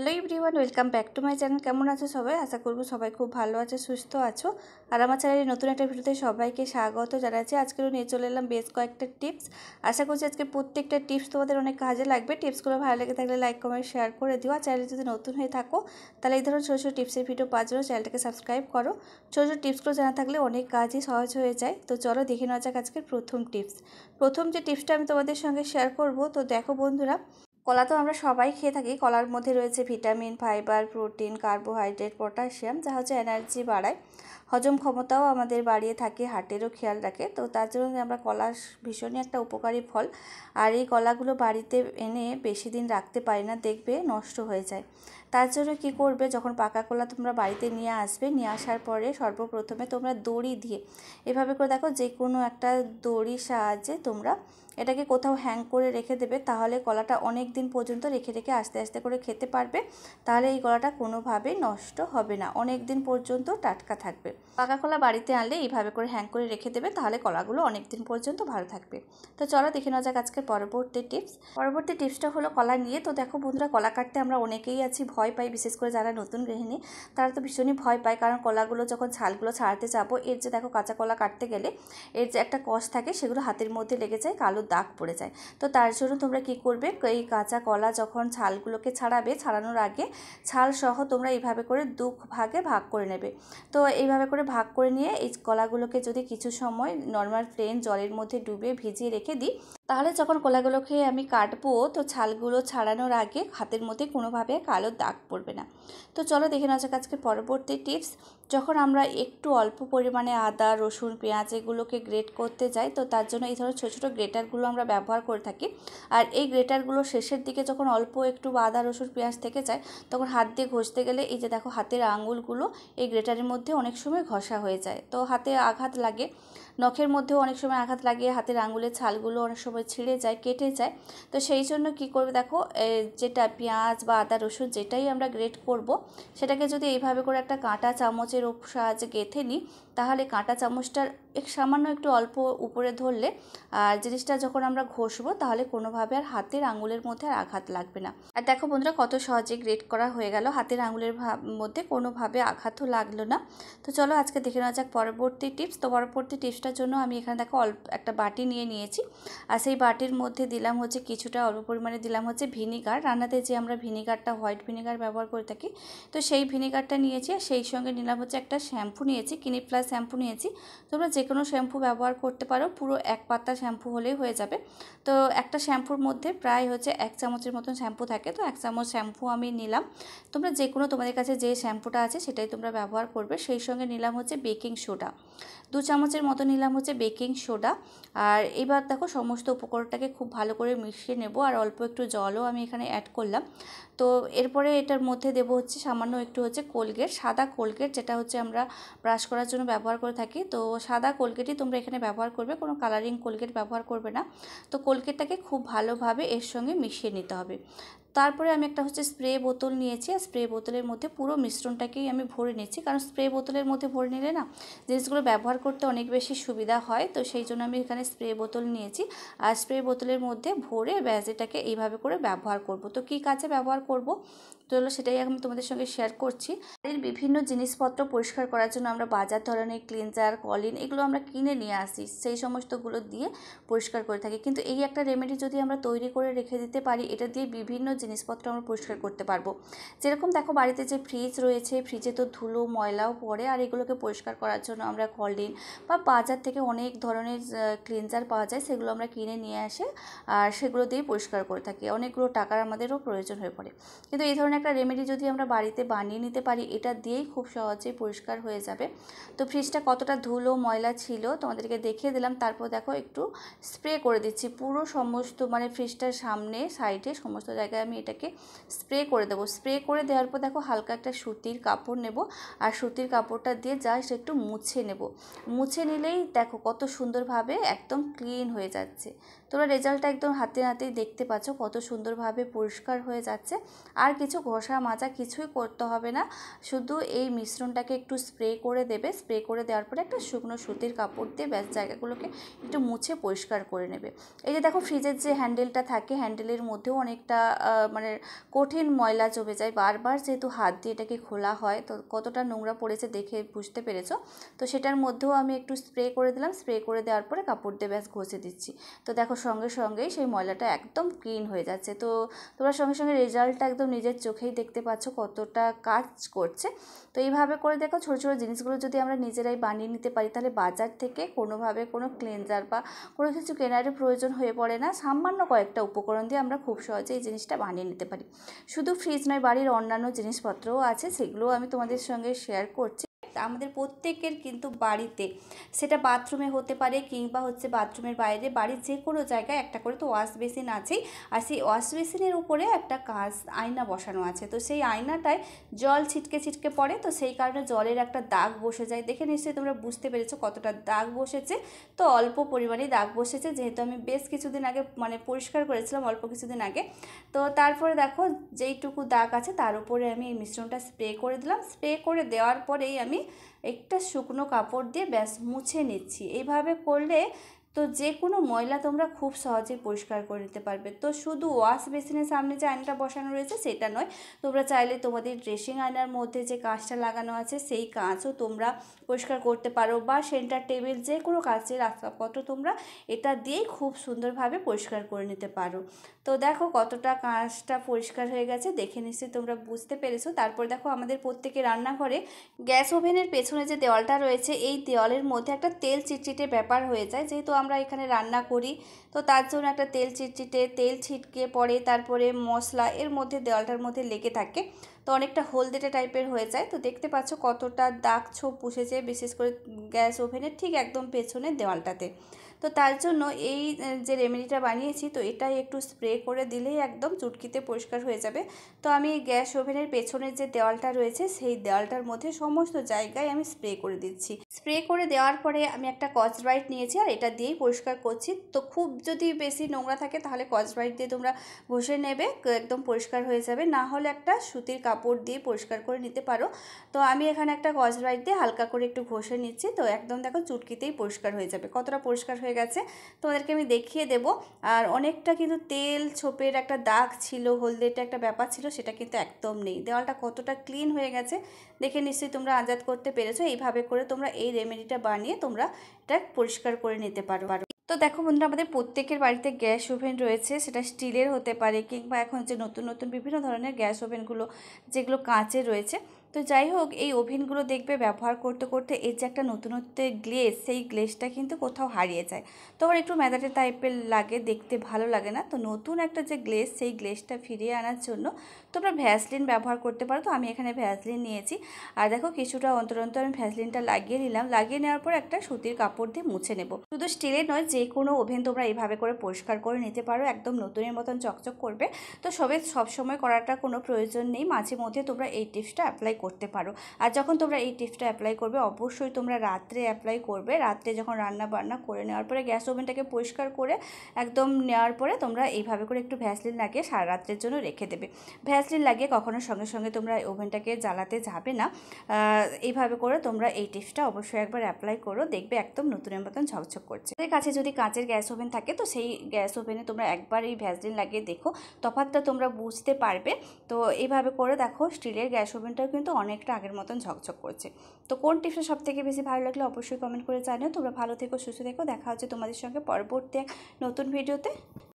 Hello everyone, welcome back to my channel. কেমন আছো সবাই? আশা করবো সবাই খুব ভালো আছে, সুস্থ আছো। আর আমার চ্যানেলে নতুন একটা ভিডিওতে সবাইকে স্বাগত জানাচ্ছি। আজকেও নিয়ে চলে এলাম বেশ কয়েকটা টিপস। আশা করছি আজকে প্রত্যেকটা টিপস তোমাদের অনেক কাজে লাগবে। টিপসগুলো ভালো লেগে থাকলে লাইক কমেন্ট শেয়ার করে দিও। আর চ্যানেলে যদি নতুন হয়ে থাকো তাহলে এই ধরনের ছোটো ছোটো টিপসের ভিডিও পাওয়ার জন্য চ্যানেলটাকে সাবস্ক্রাইব করো। ছোটো ছোটো টিপসগুলো জানা থাকলে অনেক কাজই সহজ হয়ে যায়। তো চলো দেখে নেওয়া যাক আজকের প্রথম টিপস। প্রথম যে টিপসটা আমি তোমাদের সঙ্গে শেয়ার করব, তো দেখো বন্ধুরা, কলা তো আমরা সবাই খেয়ে থাকি। কলার মধ্যে রয়েছে vitamin, fibre, protein, carbohydrate, potassium, যা হচ্ছে এনার্জি বাড়ায়, হজম ক্ষমতাও আমাদের বাড়িয়ে থাকে, হার্টেরও খেয়াল রাখে। তো তার জন্য আমরা কলা ভীষণই একটা উপকারী ফল। আর এই কলাগুলো বাড়িতে এনে বেশি দিন রাখতে পারি না, দেখবে নষ্ট হয়ে যায়। তার জন্য কী করবে, যখন পাকা কলা তোমরা বাড়িতে নিয়ে আসবে, নিয়ে আসার পরে সর্বপ্রথমে তোমরা দড়ি দিয়ে এভাবে করে দেখো, যে কোনো একটা দড়ির সাহায্যে তোমরা এটাকে কোথাও হ্যাং করে রেখে দেবে। তাহলে কলাটা অনেক দিন পর্যন্ত রেখে রেখে আস্তে আস্তে করে খেতে পারবে। তাহলে এই কলাটা কোনোভাবেই নষ্ট হবে না, অনেক দিন পর্যন্ত টাটকা থাকবে। পাকা কলা বাড়িতে আনলে এইভাবে করে হ্যাং করে রেখে দেবে, তাহলে কলাগুলো অনেক দিন পর্যন্ত ভালো থাকবে। তো চলো দেখে নেওয়া যাক আজকের পরবর্তী টিপস। পরবর্তী টিপসটা হলো কলা নিয়ে। তো দেখো বন্ধুরা, কলা কাটতে আমরা অনেকেই আছি ভয় পাই, বিশেষ করে যারা নতুন গৃহিণী তারা তো ভীষণই ভয় পায়। কারণ কলাগুলো যখন ছালগুলো ছাড়াতে যাবো, এর যে দেখো কাঁচা কলা কাটতে গেলে এর যে একটা কষ থাকে, সেগুলো হাতের মধ্যে লেগে যায়, কালো দাগ পড়ে যায়। তো তার জন্য তোমরা কি করবে, এই কাঁচা কলা যখন ছালগুলোকে ছাড়াবে, ছাড়ানোর আগে ছাল সহ তোমরা এইভাবে করে দু ভাগে ভাগ করে নেবে। তো এইভাবে করে ভাগ করে নিয়ে এই কলাগুলোকে যদি কিছু সময় নর্মাল প্লেন জলের মধ্যে ডুবে ভিজিয়ে রেখে দিই, তাহলে যখন কলাগুলোকে আমি কাটবো, তো ছালগুলো ছাড়ানোর আগে হাতের মধ্যে কোনোভাবে কালো দাগ পড়বে না। তো চলো দেখে নেওয়া যাক আজকে পরবর্তী টিপস। যখন আমরা একটু অল্প পরিমাণে আদা, রসুন, পেঁয়াজ এগুলোকে গ্রেট করতে যাই, তো তার জন্য এই ধরনের ছোটো ছোটো গ্রেটারগুলো আমরা ব্যবহার করে থাকি। আর এই গ্রেটারগুলো শেষের দিকে যখন অল্প একটু আদা, রসুন, পেঁয়াজ থেকে যায়, তখন হাত দিয়ে ঘষতে গেলে এই যে দেখো হাতের আঙুলগুলো এই গ্রেটারের মধ্যে অনেক সময় ঘষা হয়ে যায়, তো হাতে আঘাত লাগে। নখের মধ্যেও অনেক সময় আঘাত লাগে, হাতের আঙুলের ছালগুলো অনেক সময় ছিঁড়ে যায়, কেটে যায়। তো সেই জন্য কি করবে দেখো, যেটা পেঁয়াজ বা আদা, রসুন যেটাই আমরা গ্রেট করব, সেটাকে যদি এইভাবে করে একটা কাঁটা চামচের সাহায্যে গেঁথে নিই, তাহলে কাঁটা চামচটার সামান্য একটু অল্প উপরে ধরলে আর জিনিসটা যখন আমরা ঘষবো, তাহলে কোনোভাবে আর হাতের আঙুলের মধ্যে আর আঘাত লাগবে না। আর দেখো বন্ধুরা, কত সহজে গ্রেট করা হয়ে গেল, হাতের আঙুলের মধ্যে কোনোভাবে আঘাতও লাগলো না। তো চলো আজকে দেখে নেওয়া যাক পরবর্তী টিপস। তো পরবর্তী টিপসটার জন্য আমি এখানে দেখো অল্প একটা বাটি নিয়ে নিয়েছি। আর সেই বাটির মধ্যে দিলাম হচ্ছে কিছুটা অল্প পরিমাণে দিলাম হচ্ছে ভিনিগার। রান্নাতে যে আমরা ভিনিগারটা হোয়াইট ভিনিগার ব্যবহার করে থাকি, তো সেই ভিনিগারটা নিয়েছি। আর সেই সঙ্গে নিলাম হচ্ছে একটা শ্যাম্পু নিয়েছি, ক্লিনিক প্লাস শ্যাম্পু নিয়েছি। তোমরা যে কোনো শ্যাম্পু ব্যবহার করতে পারো, পুরো এক পাতা শ্যাম্পু হলেই হয়ে যাবে। তো একটা শ্যাম্পুর মধ্যে প্রায় হচ্ছে 1 চামচের মতন শ্যাম্পু থাকে, তো 1 চামচ শ্যাম্পু আমি নিলাম। তোমরা যে কোনো তোমাদের কাছে যে শ্যাম্পুটা আছে সেটাই তোমরা ব্যবহার করবে। সেই সঙ্গে নিলাম হচ্ছে বেকিং সোডা, 2 চামচের মতো নিলাম হচ্ছে বেকিং সোডা। আর এবার দেখো সমস্ত উপকরণটাকে খুব ভালো করে মিশিয়ে নেব। আর অল্প একটু জলও আমি এখানে অ্যাড করলাম। তো এরপরে এটার মধ্যে দেবো হচ্ছে সামান্য একটু হচ্ছে কোলগেট, সাদা কোলগেট, যেটা হচ্ছে আমরা ব্রাশ করার জন্য ব্যবহার করে থাকি। তো সাদা কোলগেটই তোমরা এখানে ব্যবহার করবে, কোনো কালারিং কোলগেট ব্যবহার করবে না। তো কোলগেটটাকে খুব ভালোভাবে এর সঙ্গে মিশিয়ে নিতে হবে। তারপরে আমি একটা হচ্ছে স্প্রে বোতল নিয়েছি, আর স্প্রে বোতলের মধ্যে পুরো মিশ্রণটাকেই আমি ভরে নিচ্ছি। কারণ স্প্রে বোতলের মধ্যে ভরে নিলে না জিনিসগুলো ব্যবহার করতে অনেক বেশি সুবিধা হয়। তো সেই জন্য আমি এখানে স্প্রে বোতল নিয়েছি। আর স্প্রে বোতলের মধ্যে ভরে ব্যাস এটাকে এইভাবে করে ব্যবহার করব। তো কী কাজে ব্যবহার করব, তো সেটাই আমি তোমাদের সঙ্গে শেয়ার করছি। এর বিভিন্ন জিনিসপত্র পরিষ্কার করার জন্য আমরা বাজার ধরনের ক্লিনজার, কলিন এগুলো আমরা কিনে নিয়ে আসি, সেই সমস্তগুলো দিয়ে পরিষ্কার করে থাকি। কিন্তু এই একটা রেমেডি যদি আমরা তৈরি করে রেখে দিতে পারি, এটা দিয়ে বিভিন্ন জিনিসপত্র আমরা পরিষ্কার করতে পারবো। যেরকম দেখো বাড়িতে যে ফ্রিজ রয়েছে, ফ্রিজে তো ধুলো ময়লাও পড়ে, আর এগুলোকে পরিষ্কার করার জন্য আমরা কলিন বা বাজার থেকে অনেক ধরনের ক্লিনজার পাওয়া যায়, সেগুলো আমরা কিনে নিয়ে আসে আর সেগুলো দিয়ে পরিষ্কার করে থাকি। অনেকগুলো টাকার আমাদেরও প্রয়োজন হয়ে পড়ে। কিন্তু এই ধরনের একটা রেমেডি যদি আমরা বাড়িতে বানিয়ে নিতে পারি, এটা দিয়েই খুব সহজেই পরিষ্কার হয়ে যাবে। তো ফ্রিজটা কতটা ধুলো ময়লা ছিল তোমাদেরকে দেখিয়ে দিলাম। তারপর দেখো একটু স্প্রে করে দিচ্ছি পুরো সমস্ত, মানে ফ্রিজটার সামনে সাইডে সমস্ত জায়গায় আমি এটাকে স্প্রে করে দেবো। স্প্রে করে দেওয়ার পর দেখো হালকা একটা সুতির কাপড় নেব, আর সুতির কাপড়টা দিয়ে জাস্ট একটু মুছে নেব। মুছে নিলেই দেখো কত সুন্দরভাবে একদম ক্লিন হয়ে যাচ্ছে। তোমরা রেজাল্টটা একদম হাতে নাতেই দেখতে পাচ্ছ কত সুন্দরভাবে পরিষ্কার হয়ে যাচ্ছে। আর কিছু ঘষা মাজা কিছুই করতে হবে না, শুধু এই মিশ্রণটাকে একটু স্প্রে করে দেবে। স্প্রে করে দেওয়ার পরে একটা শুকনো সুতির কাপড় দিয়ে ব্যাস জায়গাগুলোকে একটু মুছে পরিষ্কার করে নেবে। এই যে দেখো ফ্রিজের যে হ্যান্ডেলটা থাকে, হ্যান্ডেলের মধ্যেও অনেকটা মানে কঠিন ময়লা জমে যায়, বারবার যেহেতু হাত দিয়ে এটাকে খোলা হয় তো কতটা নোংরা পড়েছে দেখে বুঝতে পেরেছো। তো সেটার মধ্যেও আমি একটু স্প্রে করে দিলাম, স্প্রে করে দেওয়ার পরে কাপড় দিয়ে ব্যাস ঘষে দিচ্ছি। তো দেখো সঙ্গে সঙ্গেই সেই ময়লাটা একদম ক্লিন হয়ে যাচ্ছে। তো তোমরা সঙ্গে সঙ্গে রেজাল্টটা একদম নিজের চোখেই দেখতে পাচ্ছ কতটা কাজ করছে। তো এইভাবে করে দেখো ছোটো ছোটো জিনিসগুলো যদি আমরা নিজেরাই বানিয়ে নিতে পারি তাহলে বাজার থেকে কোনোভাবে কোনো ক্লিনজার বা কোনো কিছু কেনারই প্রয়োজন হয়ে পড়ে না। সামান্য কয়েকটা উপকরণ দিয়ে আমরা খুব সহজে এই জিনিসটা বানিয়ে নিতে পারি। শুধু ফ্রিজ নয়, বাড়ির অন্যান্য জিনিসপত্রও আছে, সেগুলোও আমি তোমাদের সঙ্গে শেয়ার করছি। আমাদের প্রত্যেকের কিন্তু বাড়িতে, সেটা বাথরুমে হতে পারে কিংবা হচ্ছে বাথরুমের বাইরে, বাড়ির যে কোনো জায়গায় একটা করে তো ওয়াশ বেসিন আছেই। আর সেই ওয়াশ বেসিনের উপরে একটা কাঁচ আয়না বসানো আছে। তো সেই আয়নাটায় জল ছিটকে ছিটকে পড়ে, তো সেই কারণে জলের একটা দাগ বসে যায়। দেখে নিশ্চয়ই তোমরা বুঝতে পেরেছো কতটা দাগ বসেছে। তো অল্প পরিমাণেই দাগ বসেছে, যেহেতু আমি বেশ কিছুদিন আগে মানে পরিষ্কার করেছিলাম অল্প কিছুদিন আগে। তো তারপরে দেখো যেইটুকু দাগ আছে তার উপরে আমি এই মিশ্রণটা স্প্রে করে দিলাম। স্প্রে করে দেওয়ার পরেই আমি একটা শুকনো কাপড় দিয়ে ব্যাস মুছে নিচ্ছি। এইভাবে করলে তো যে কোনো ময়লা তোমরা খুব সহজেই পরিষ্কার করে নিতে পারবে। তো শুধু ওয়াশ বেসিনের সামনে যে আয়নাটা বসানো রয়েছে সেটা নয়, তোমরা চাইলে তোমাদের ড্রেসিং আয়নার মধ্যে যে কাঁচটা লাগানো আছে সেই কাঁচও তোমরা পরিষ্কার করতে পারো, বা সেন্টার টেবিল যে কোনো কাঁচের আসবাবপত্র তোমরা এটা দিয়েই খুব সুন্দরভাবে পরিষ্কার করে নিতে পারো। তো দেখো কতটা কাঁচটা পরিষ্কার হয়ে গেছে, দেখে নিশ্চয়ই তোমরা বুঝতে পেরেছো। তারপর দেখো আমাদের প্রত্যেকের রান্নাঘরে গ্যাস ওভেনের পেছনে যে দেওয়ালটা রয়েছে এই দেওয়ালের মধ্যে একটা তেল চিটচিটে ব্যাপার হয়ে যায়, যেহেতু আমরা এখানে রান্না করি তো তার জন্য একটা তেল চিটচিটে, তেল ছিটকে পড়ে, তারপরে মশলা এর মধ্যে দেওয়ালটার মধ্যে লেগে থাকে, তো অনেকটা হলদেটে টাইপের হয়ে যায়। তো দেখতে পাচ্ছ কতটা দাগ ছোপ বসেছে, বিশেষ করে গ্যাস ওভেনের ঠিক একদম পেছনের দেওয়ালটাতে। তো তার জন্য এই যে রেমেডিটা বানিয়েছি, তো এটাই একটু স্প্রে করে দিলেই একদম চুটকিতে পরিষ্কার হয়ে যাবে। তো আমি গ্যাস ওভেনের পেছনের যে দেওয়ালটা রয়েছে সেই দেওয়ালটার মধ্যে সমস্ত জায়গায় আমি স্প্রে করে দিচ্ছি। স্প্রে করে দেওয়ার পরে আমি একটা স্কচ ব্রাইট নিয়েছি আর এটা দিয়েই পরিষ্কার করছি। তো খুব যদি বেশি নোংরা থাকে তাহলে স্কচ ব্রাইট দিয়ে তোমরা ঘষে নেবে, একদম পরিষ্কার হয়ে যাবে। না হলে একটা সুতির কাপড় দিয়ে পরিষ্কার করে নিতে পারো। তো আমি এখানে একটা স্কচ ব্রাইট দিয়ে হালকা করে একটু ঘষে নিচ্ছি। তো একদম দেখো চুটকিতেই পরিষ্কার হয়ে যাবে। কতটা পরিষ্কার হয়ে গেছে তোমাদেরকে আমি দেখিয়ে দেব। আর অনেকটা কিন্তু তেল ছোপের একটা দাগ ছিল, হলদেটা একটা ব্যাপার ছিল, সেটা কিন্তু একদম নেই। দেওয়ালটা কতটা ক্লিন হয়ে গেছে দেখে নিশ্চয়ই তোমরা আন্দাজ করতে পেরেছো। এইভাবে করে তোমরা এই রেমেডিটা বানিয়ে তোমরা এটা পরিষ্কার করে নিতে পারো। তো দেখো বন্ধুরা, আমাদের প্রত্যেকের বাড়িতে গ্যাস ওভেন রয়েছে, সেটা স্টিলের হতে পারে কিংবা এখন যে নতুন নতুন বিভিন্ন ধরনের গ্যাস ওভেনগুলো যেগুলো কাঁচের রয়েছে। তো যাই হোক, এই ওভেনগুলো দেখবে ব্যবহার করতে করতে এর যে একটা নতুনত্বের গ্লেজ, সেই গ্লেজটা কিন্তু কোথাও হারিয়ে যায়। তখন একটু ম্যাদাটে টাইপের লাগে, দেখতে ভালো লাগে না। তো নতুন একটা যে গ্লেজ, সেই গ্লেজটা ফিরিয়ে আনার জন্য তোমরা ভ্যাসলিন ব্যবহার করতে পারো। তো আমি এখানে ভ্যাসলিন নিয়েছি আর দেখো কিছুটা অন্তর অন্তর আমি ভ্যাসলিনটা লাগিয়ে নিলাম। লাগিয়ে নেওয়ার পর একটা সুতির কাপড় দিয়ে মুছে নেব। শুধু স্টিলের নয়, যে কোনো ওভেন তোমরা এইভাবে করে পরিষ্কার করে নিতে পারো, একদম নতুনের মতন চকচক করবে। তো সবসময় করাটা কোনো প্রয়োজন নেই, মাঝে মধ্যে তোমরা এই টিপসটা অ্যাপ্লাই করতে পারো। আর যখন তোমরা এই টিপসটা অ্যাপ্লাই করবে অবশ্যই তোমরা রাত্রে অ্যাপ্লাই করবে। রাত্রে যখন রান্না বান্না করে নেওয়ার পরে গ্যাস ওভেনটাকে পরিষ্কার করে একদম নেওয়ার পরে তোমরা এইভাবে করে একটু ভ্যাসলিন লাগিয়ে সারা রাত্রের জন্য রেখে দেবে। ভ্যাসলিন লাগিয়ে কখনো সঙ্গে সঙ্গে তোমরা ওভেনটাকে জ্বালাতে যাবে না। এইভাবে করে তোমরা এই টিপসটা অবশ্যই একবার অ্যাপ্লাই করো, দেখবে একদম নতুনের মতন ঝকঝক করছে। তোমাদের কাছে যদি কাঁচের গ্যাস ওভেন থাকে তো সেই গ্যাস ওভেনে তোমরা একবার এই ভ্যাসলিন লাগিয়ে দেখো, তফাৎটা তোমরা বুঝতে পারবে। তো এইভাবে করে দেখো স্টিলের গ্যাস ওভেনটাও কিন্তু অনেকটা আগের মতন ঝকঝক করছে। তো কোন টিপসটা সবথেকে বেশি ভালো লাগলে অবশ্যই কমেন্ট করে জানিও। তোমরা ভালো থেকো, সুস্থ থেকো, দেখা হচ্ছে তোমাদের সঙ্গে পরবর্তী এক নতুন ভিডিওতে।